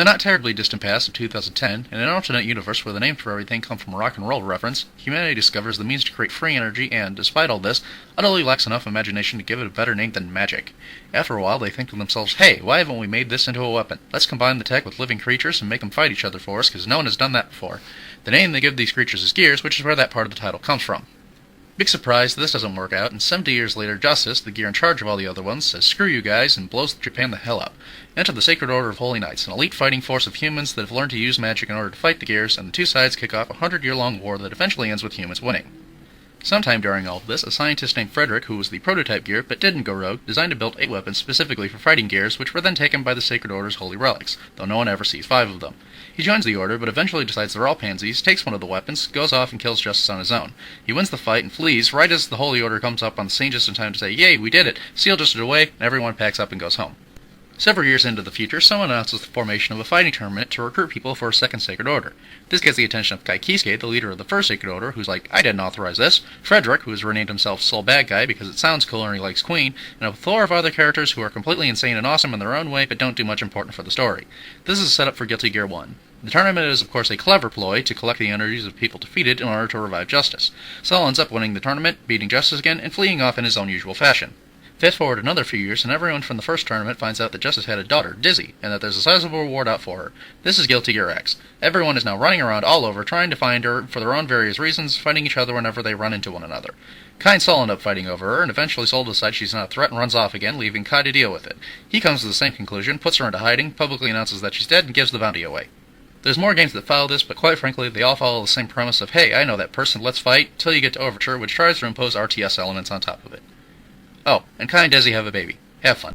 not terribly distant past of 2010, in an alternate universe where the names for everything come from rock and roll reference, humanity discovers the means to create free energy and, despite all this, utterly lacks enough imagination to give it a better name than magic. After a while, they think to themselves, hey, why haven't we made this into a weapon? Let's combine the tech with living creatures and make them fight each other for us, because no one has done that before. The name they give these creatures is Gears, which is where that part of the title comes from. Big surprise, this doesn't work out, and 70 years later, Justice, the gear in charge of all the other ones, says screw you guys and blows Japan the hell up. Enter the Sacred Order of Holy Knights, an elite fighting force of humans that have learned to use magic in order to fight the gears, and the two sides kick off a 100-year-long war that eventually ends with humans winning. Sometime during all of this, a scientist named Frederick, who was the prototype gear but didn't go rogue, designed to build 8 weapons specifically for fighting gears, which were then taken by the Sacred Order's holy relics, though no one ever sees 5 of them. He joins the Order, but eventually decides they're all pansies, takes one of the weapons, goes off and kills Justice on his own. He wins the fight and flees right as the Holy Order comes up on the scene just in time to say, yay, we did it! Seal just it away, and everyone packs up and goes home. Several years into the future, someone announces the formation of a fighting tournament to recruit people for a second Sacred Order. This gets the attention of A.K-GAMES, the leader of the first Sacred Order, who's like, I didn't authorize this, Frederick, who has renamed himself Soul Bad Guy because it sounds cooler and he likes Queen, and a plethora of other characters who are completely insane and awesome in their own way but don't do much important for the story. This is a setup for Guilty Gear 1. The tournament is of course a clever ploy to collect the energies of people defeated in order to revive Justice. Saul ends up winning the tournament, beating Justice again, and fleeing off in his own usual fashion. Fast forward another few years, and everyone from the first tournament finds out that Justice had a daughter, Dizzy, and that there's a sizable reward out for her. This is Guilty Gear X. Everyone is now running around all over, trying to find her for their own various reasons, fighting each other whenever they run into one another. Kai and Saul end up fighting over her, and eventually Saul decides she's not a threat and runs off again, leaving Kai to deal with it. He comes to the same conclusion, puts her into hiding, publicly announces that she's dead, and gives the bounty away. There's more games that follow this, but quite frankly, they all follow the same premise of, hey, I know that person, let's fight, till you get to Overture, which tries to impose RTS elements on top of it. Oh, and Kai and Desi have a baby. Have fun.